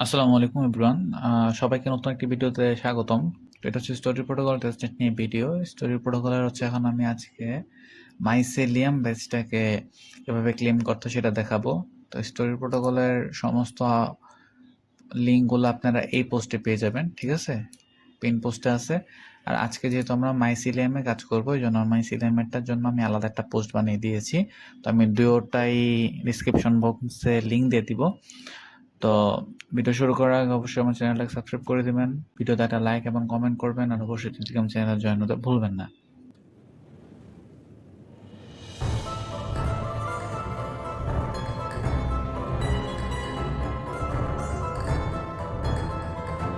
আসসালামু আলাইকুম এভরিওয়ান। সবাইকে নতুন একটি ভিডিওতে স্বাগতম। তো এটা হচ্ছে স্টোরি প্রোটোকল টেস্টনেট নিয়ে ভিডিও। স্টোরি প্রোটোকলের হচ্ছে এখন আমি আজকে মাইসেলিয়াম ব্যাচটাকে কিভাবে ক্লেম করতে সেটা দেখাবো। তো স্টোরি প্রোটোকলের সমস্ত লিঙ্কগুলো আপনারা এই পোস্টে পেয়ে যাবেন, ঠিক আছে? পিন পোস্টে আছে। আর আজকে যেহেতু আমরা মাইসিলিয়ামে কাজ করবো, এই জন্য মাইসিলিয়ামেরটার জন্য আমি আলাদা একটা পোস্ট বানিয়ে দিয়েছি। তো আমি দুটোটাই ডিসক্রিপশন বক্সে লিঙ্ক দিয়ে দিব। তো ভিডিও শুরু করার আগে অবশ্যই আমার চ্যানেলটাকে সাবস্ক্রাইব করে দিবেন, ভিডিওতে একটা লাইক এবং কমেন্ট করবেন, আর অবশ্যই টেলিগ্রাম চ্যানেলে জয়েন হতে ভুলবেন না।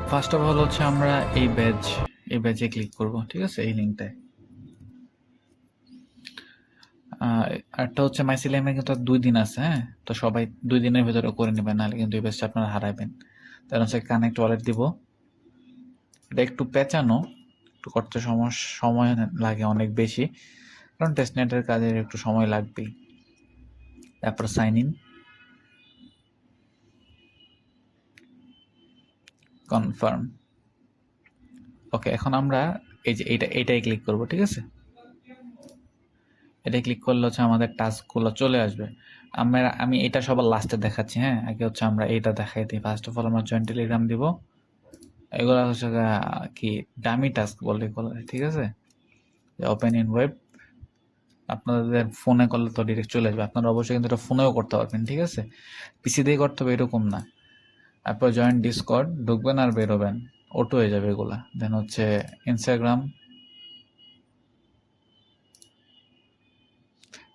ফার্স্ট অফ অল হচ্ছে আমরা এই ব্যাচে ক্লিক করব, ঠিক আছে? এই লিঙ্কটায় একটা হচ্ছে মাইসিলিয়ামে কিন্তু আর 2 দিন আছে, হ্যাঁ? তো সবাই 2 দিনের ভিতরে করে নেবেন, নাহলে কিন্তু এই ব্যাচটা আপনারা হারাবেন। তার হচ্ছে কানেক্ট ওয়ালেট দিব। এটা একটু পেঁচানো, একটু করতে সময় লাগে অনেক বেশি, কারণ টেস্টনেটের কাজের একটু সময় লাগবেই। তারপর সাইন ইন, কনফার্ম। ওকে, এখন আমরা এই যে এইটাই ক্লিক করব, ঠিক আছে? এটা ক্লিক করলে হচ্ছে আমাদের টাস্কগুলো চলে আসবে। আমি এটা সবার লাস্টে দেখাচ্ছি, হ্যাঁ? আগে হচ্ছে আমরা এইটা দেখাই দিই। ফার্স্ট অফ অল আমরা জয়েন্ট টেলিগ্রাম দিব। এগুলো হচ্ছে কি ডামি টাস্ক বলে এগুলো, ঠিক আছে? ওপেন ইন ওয়েব আপনাদের ফোনে করলে তো ডিরেক্ট চলে আসবে। আপনারা অবশ্যই কিন্তু এটা ফোনেও করতে পারবেন, ঠিক আছে? পিসি দিয়ে করতে হবে এরকম না। তারপর জয়েন্ট ডিসকর্ড ঢুকবেন আর বেরোবেন, অটো হয়ে যাবে এগুলা। দেন হচ্ছে ইনস্টাগ্রাম,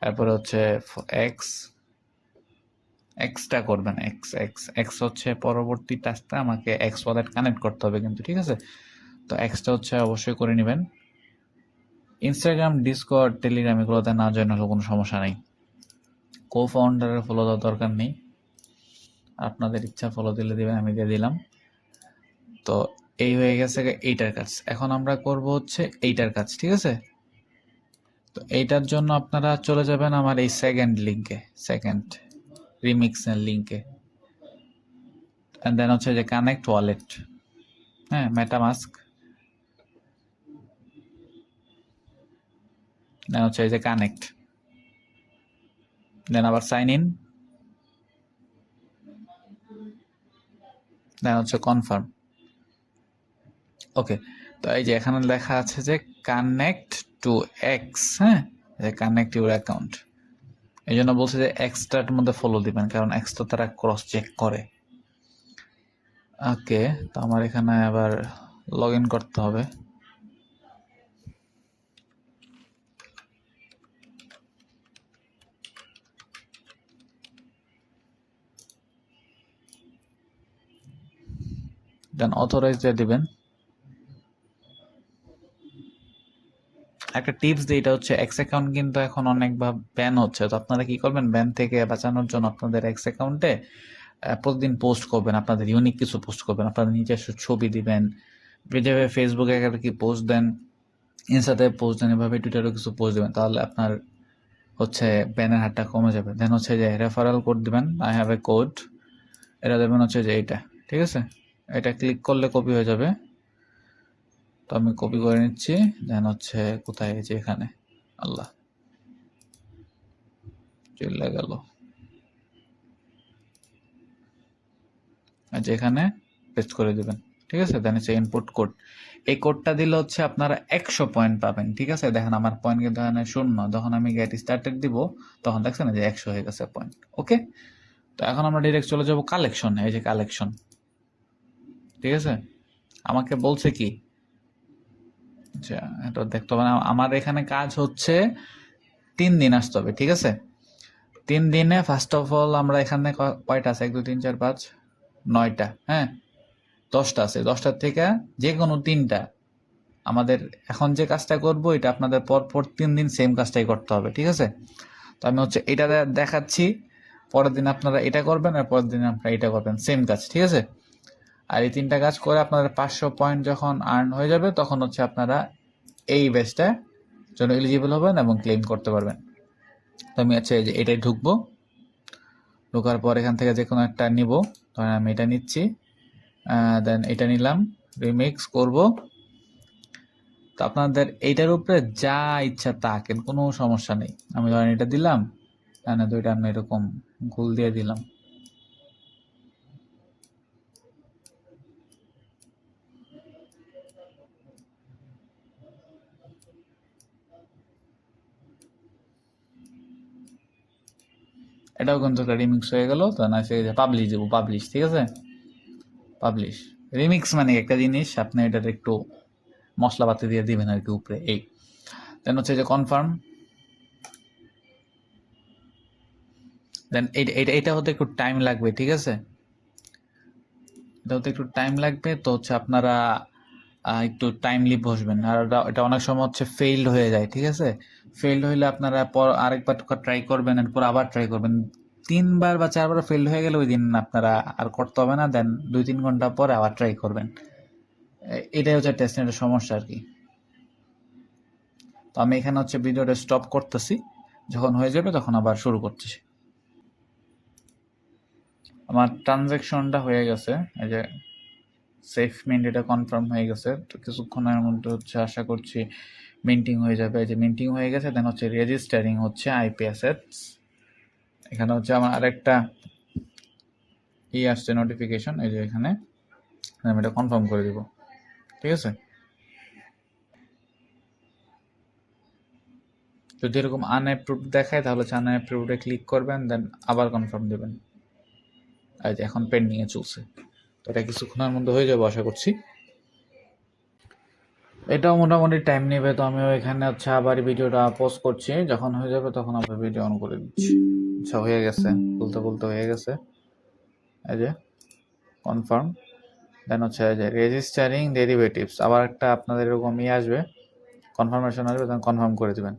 তারপরে হচ্ছে এক্স। এক্সটা করবেন, এক্স এক্স এক্স হচ্ছে পরবর্তী টাস্কটা আমাকে এক্স ওয়ালেট কানেক্ট করতে হবে কিন্তু, ঠিক আছে? তো এক্সটা হচ্ছে অবশ্যই করে নেবেন। ইনস্টাগ্রাম, ডিসকর্ড, টেলিগ্রাম এগুলোতে না জয়েন হলে কোনো সমস্যা নেই। কো ফাউন্ডারের ফলো দেওয়ার দরকার নেই, আপনাদের ইচ্ছা ফলো দিলে দিবেন, আমি দিয়ে দিলাম। তো এই হয়ে গেছে এইটার কাজ। এখন আমরা করব হচ্ছে এইটার কাজ, ঠিক আছে? তো এইটার জন্য আপনারা চলে যাবেন আমার এই সেকেন্ড লিঙ্কে, সেকেন্ড রিমিক্সের লিঙ্কে, অ্যান্ড দেন হচ্ছে যে কানেক্ট ওয়ালেট, হ্যাঁ, মেটামাস্ক, দেন হচ্ছে এই যে কানেক্ট, দেন আবার সাইন ইন, দেন হচ্ছে কনফার্ম। ওকে, তো এই যে এখানে লেখা আছে যে কানেক্ট টু এক্স, হ্যাঁ, কানেক্ট ইউর অ্যাকাউন্ট। এই জন্য বলছে যে এক্সটার মধ্যে ফলো দিবেন, কারণ এক্স তো তারা ক্রস চেক করে। ওকে, তো আমার এখানে আবার লগ ইন করতে হবে। দেন অথরাইজ দিয়ে দিবেন। একটা টিপস দিই, এটা হচ্ছে এক্স অ্যাকাউন্ট কিন্তু এখন অনেকভাবে ব্যান হচ্ছে। তো আপনারা কি করবেন, ব্যান থেকে বাঁচানোর জন্য আপনাদের এক্স অ্যাকাউন্টে প্রতিদিন পোস্ট করবেন, আপনাদের ইউনিক কিছু পোস্ট করবেন, আপনাদের নিজস্ব ছবি দিবেন, যেভাবে ফেসবুকে একটা কি পোস্ট দেন, ইনস্টাতে পোস্ট দেন, এভাবে টুইটারে কিছু পোস্ট দেবেন, তাহলে আপনার হচ্ছে ব্যানের হারটা কমে যাবে। দেন হচ্ছে যে রেফারেল কোড দিবেন, আই হ্যাভ এ কোড, এটা দেবেন হচ্ছে যে এইটা, ঠিক আছে? এটা ক্লিক করলে কপি হয়ে যাবে। তো আমি কপি করে নিচ্ছি। দেন হচ্ছে কোথায়, যে এখানে, আল্লাহ চলে গেল, যেখানে পেস্ট করে দিবেন, ঠিক আছে? দেন হচ্ছে ইনপুট কোড। এই কোডটা দিলে হচ্ছে আপনারা 100 পয়েন্ট পাবেন, ঠিক আছে? দেখেন আমার পয়েন্ট কিন্তু এখানে 0, যখন আমি গেট স্টার্টেড দিব তখন দেখছেন যে 100 হয়ে গেছে পয়েন্ট। ওকে, তো এখন আমরা ডিরেক্ট চলে যাব কালেকশন। এই যে কালেকশন, ঠিক আছে? আমাকে বলছে কি, আচ্ছা এটা দেখতে হবে না, আমার এখানে কাজ হচ্ছে 3 দিন আসতে হবে, ঠিক আছে? 3 দিনে ফার্স্ট অফ অল আমরা এখানে কয়টা আছে, 1 2 3 4 5 9টা, হ্যাঁ, 10টা আছে। 10টার থেকে যে কোনো 3টা আমাদের এখন যে কাজটা করব এটা আপনাদের পর 3 দিন সেম কাজটাই করতে হবে, ঠিক আছে? তো আমি হচ্ছে এটা দেখাচ্ছি, পরের দিন আপনারা এটা করবেন, আর পরের দিন আপনারা এটা করবেন, সেম কাজ, ঠিক আছে? আর এই 3টা কাজ করে আপনাদের 500 পয়েন্ট যখন আর্ন হয়ে যাবে তখন হচ্ছে আপনারা এই ব্যাচটা জন্য এলিজিবল হবেন এবং ক্লেম করতে পারবেন। তো আমি হচ্ছে এই যে এটাই ঢুকবো, ঢোকার পর এখান থেকে যে কোনো একটা নিব, ধরেন আমি এটা নিচ্ছি, দেন এটা নিলাম, রিমিক্স করব। তো আপনাদের এইটার উপরে যা ইচ্ছা তা আঁকেন, কোনো সমস্যা নেই। আমি ধরেন এটা দিলাম, এখানে দুইটা আমি এরকম গোল দিয়ে দিলাম। এটাও কিন্তু একটা রিমিক্স হয়ে গেল। তো না সে পাবলিশ দেবো, পাবলিশ, ঠিক আছে, পাবলিশ। রিমিক্স মানে একটা জিনিস আপনি এটার একটু মশলাপাতি দিয়ে দিবেন আর কি উপরে, এই। দেন হচ্ছে যে কনফার্ম। দেন এটা হতে একটু টাইম লাগবে, ঠিক আছে, এটা হতে একটু টাইম লাগবে। তো হচ্ছে আপনারা একটু টাইমলি বসবেন। আর এটা অনেক সময় হচ্ছে ফেইল্ড হয়ে যায়, ঠিক আছে। ফেইল্ড হইলে আপনারা আরেকবার ট্রাই করবেন, এরপর আবার ট্রাই করবেন। 3বার বা 4বার ফেইল্ড হয়ে গেলে ওই দিন আপনারা আর করতে হবে না। দেন 2-3 ঘন্টা পরে আবার ট্রাই করবেন। এটাই হচ্ছে টেস্টনেটের সমস্যা আর কি। তো আমি এখানে হচ্ছে ভিডিওটা স্টপ করতেছি, যখন হয়ে যাবে তখন আবার শুরু করতেছি। আমার ট্রানজ্যাকশনটা হয়ে গেছে, এই যে সেফ মিন্ট, এটা কনফার্ম হয়ে গেছে। তো কিছুক্ষণের মধ্যে হচ্ছে আশা করছি মিন্টিং হয়ে যাবে। এই যে মিন্টিং হয়ে গেছে। দেন হচ্ছে রেজিস্টারিং হচ্ছে আইপি অ্যাসেটস। এখানে হচ্ছে আমার আরেকটা আসছে নোটিফিকেশন, এই যে এখানে আমি এটা কনফার্ম করে দিব, ঠিক আছে। যদি এরকম আনঅ্যাপ্রুভড দেখায় তাহলে হচ্ছে আনঅ্যাপ্রুভডে ক্লিক করবেন, দেন আবার কনফার্ম দেবেন। এই যে এখন পেন্ডিংয়ে চলছে, তো এটা কিছুক্ষণের মধ্যে হয়ে যাবে আশা করছি। এটাও মোটামুটি টাইম নেবে। তো আমিও এখানে হচ্ছে আবার ভিডিওটা পোস্ট করছি, যখন হয়ে যাবে তখন আবার ভিডিও অন করে দিচ্ছি। আচ্ছা, হয়ে গেছে, বলতে বলতে হয়ে গেছে। এই যে কনফার্ম। দেন হচ্ছে এই যে রেজিস্টারিং ডেরিভেটিভস, আবার একটা আপনাদের এরকম আসবে, কনফার্মেশন আসবে, দেন কনফার্ম করে দিবেন।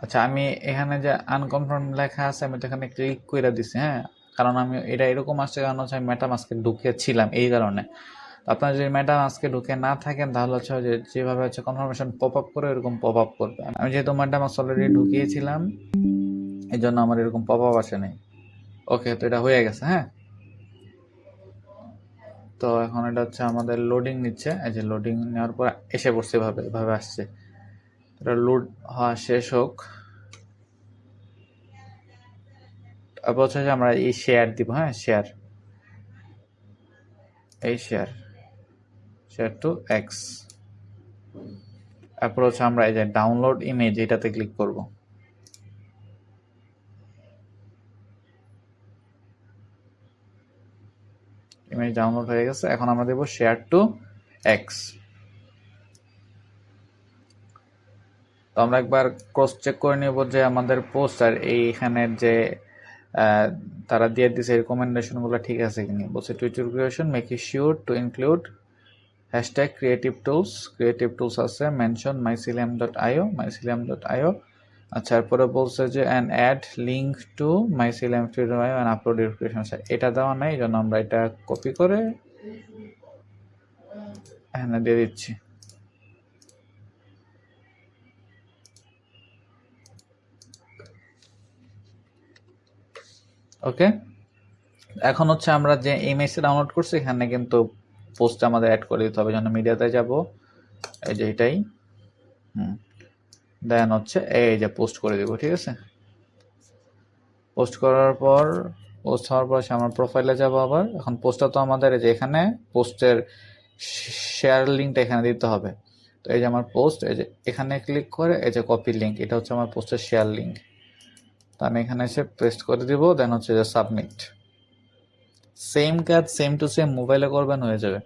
আচ্ছা, আমি এখানে যে আনকনফার্ম লেখা আছে আমি তো এখানে ক্লিক করে দিছি, হ্যাঁ। কারণ আমি এটা এরকম আসছে, কারণ হচ্ছে আমি মেটামাস্কে ঢুকেছিলাম এই কারণে। তো আপনারা যদি মেটামাস্কে ঢুকে না থাকেন তাহলে হচ্ছে যে যেভাবে হচ্ছে কনফার্মেশন পপ আপ করে এরকম পপ আপ করবে। আমি যেহেতু মেটামাস্ক অলরেডি ঢুকিয়েছিলাম এই জন্য আমার এরকম পপ আপ আসে নাই। ওকে, তো এটা হয়ে গেছে, হ্যাঁ। তো এখন এটা হচ্ছে আমাদের লোডিং নিচ্ছে। এই যে লোডিং নেওয়ার পর এসে পড়ছে, এভাবে এভাবে আসছে। এটা লোড হওয়া শেষ হোক। তারপর হচ্ছে যে আমরা এই শেয়ার দিব, হ্যাঁ, শেয়ার, এই শেয়ার, শেয়ার টু এক্স। তারপর হচ্ছে আমরা এই যে ডাউনলোড ইমেজ, এটাতে ক্লিক করব। ইমেজ ডাউনলোড হয়ে গেছে। এখন আমরা দেব শেয়ার টু এক্স। তো আমরা একবার ক্রস চেক করে নেব যে আমাদের পোস্ট আর এইখানের যে তারা দিয়ে দিছে রেকমেন্ডেশনগুলো ঠিক আছে কিনা। বলছে Twitter creation make sure to include hashtag creative tools আছে, মেনশন mycelium.io। আচ্ছা, এরপরে বলছে যে and add link to mycelium.io and upload your creation. এটা দেওয়া নাই, এই জন্য আমরা এটা কপি করে এখানে দিয়ে দিচ্ছি। ওকে, এখন হচ্ছে আমরা যে ইমেজটা ডাউনলোড করছি এখানে কিন্তু পোস্ট আমাদের অ্যাড করে দিতে হবে। জন্য মিডিয়াতে যাব, এই যে এটাই, দেন হচ্ছে এই যে পোস্ট করে দিব, ঠিক আছে। পোস্ট করার পর, পোস্ট হওয়ার পর আমার প্রোফাইলে যাব আবার। এখন পোস্টটা তো আমাদের এই যে এখানে পোস্টের শেয়ার লিঙ্কটা এখানে দিতে হবে। তো এই যে আমার পোস্ট, এই যে এখানে ক্লিক করে এই যে কপি লিঙ্ক, এটা হচ্ছে আমার পোস্টের শেয়ার লিঙ্ক। তো আমি এখানে এসে পেস্ট করে দিব, দেন হচ্ছে যে সাবমিট। সেম কাজ সেম টু সেম মোবাইলে করবেন, হয়ে যাবে,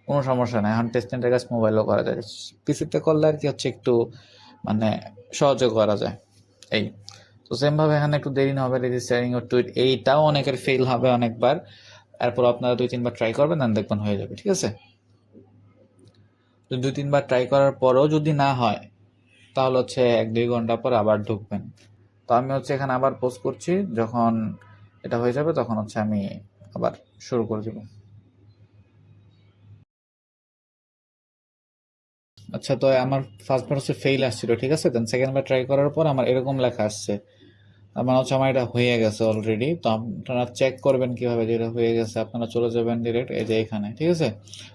কোনো সমস্যা নেই। এখন টেস্টনেটের কাজ মোবাইলেও করা যায়, পিসিতে করলে আর কি হচ্ছে একটু মানে সহজে করা যায়, এই। তো সেম ভাবে এখানে একটু দেরি না হবে রেজিস্টারিং ও টুইট, এইটাও অনেকের ফেল হবে অনেকবার। এরপর আপনারা 2-3 বার ট্রাই করবেন, দেন দেখবেন হয়ে যাবে, ঠিক আছে। তো 2-3 বার ট্রাই করার পরেও যদি না হয় তাহলে হচ্ছে 1-2 ঘন্টা পর আবার ঢুকবেন। তো আমি হচ্ছে এখানে আবার পোস্ট করছি, যখন এটা হয়ে যাবে তখন হচ্ছে আমি আবার শুরু করে দেব। আচ্ছা, তো আমার ফার্স্ট বার হচ্ছে ফেইল আসছিল, ঠিক আছে, দেন সেকেন্ড বার ট্রাই করার পর আমার এরকম লেখা আসছে। আমার হচ্ছে আমার এটা হয়ে গেছে অলরেডি। তো আপনারা চেক করবেন কিভাবে যে এটা হয়ে গেছে। আপনারা চলে যাবেন ডিরেক্ট এই যে এখানে, ঠিক আছে,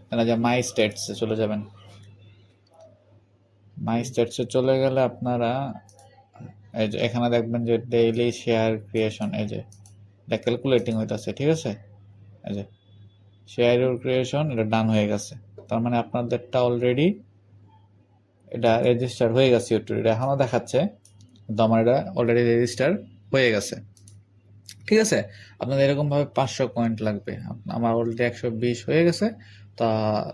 আপনারা যে মাই স্টেটসে চলে যাবেন। মাই স্টেটসে চলে গেলে আপনারা এই যে এখানে দেখবেন যে ডেইলি শেয়ার ক্রিয়েশন, এই যে এটা ক্যালকুলেটিং হইতাছে, ঠিক আছে, এই যে শেয়ার ইউর ক্রিয়েশন এটা ডান হয়ে গেছে। তার মানে আপনাদেরটা অলরেডি এটা রেজিস্টার হয়ে গেছে ইউটিউব, এটা এখনো দেখাচ্ছে, কিন্তু আমার এটা অলরেডি রেজিস্টার হয়ে গেছে, ঠিক আছে। আপনাদের এরকম ভাবে 500 পয়েন্ট লাগবে। আমার অলরেডি 120 হয়ে গেছে। তা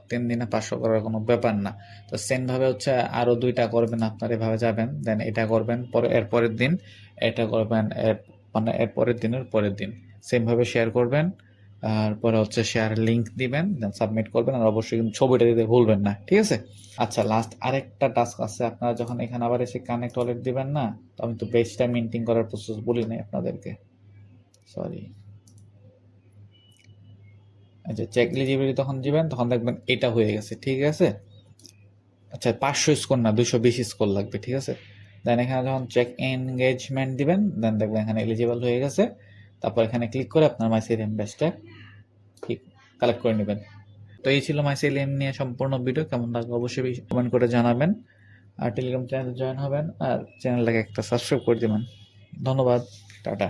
3 দিনে 500 করার কোনো ব্যাপার না। তো সেম ভাবে হচ্ছে আরো 2টা করবেন, আপনার এভাবে যাবেন, দেন এটা করবেন, পরে এর পরের দিন এটা করবেন, মানে এর পরের দিনের পরের দিন সেম ভাবে শেয়ার করবেন। আর পরে হচ্ছে শেয়ার লিংক দিবেন, দেন সাবমিট করবেন, আর অবশ্যই কিন্তু ছবিটা দিতে ভুলবেন না, ঠিক আছে। আচ্ছা, লাস্ট আরেকটা টাস্ক আছে। আপনারা যখন এখানে আবার এসে কানেক্ট ওয়ালেট দিবেন না, তো আমি তো বেসটা মিন্টিং করার প্রসেস বলি নাই আপনাদেরকে, সরি। আচ্ছা, চেক এলিজিবিলিটি তখন দিবেন, তখন দেখবেন এটা হয়ে গেছে, ঠিক আছে। আচ্ছা, 500 স্কোর না, 220 স্কোর লাগবে, ঠিক আছে। দেন এখানে যখন চেক এনগেজমেন্ট দিবেন, দেন দেখবেন এখানে এলিজিবল হয়ে গেছে। তারপর এখানে ক্লিক করে আপনার মাইসেলিয়াম ব্যাচটা ঠিক কালেক্ট করে নেবেন। তো এই ছিল মাইসেলিয়াম নিয়ে সম্পূর্ণ ভিডিও। কেমন লাগবে অবশ্যই কমেন্ট করে জানাবেন। আর টেলিগ্রাম চ্যানেলে জয়েন হবেন, আর চ্যানেলটাকে একটা সাবস্ক্রাইব করে দিবেন। ধন্যবাদ, টাটা।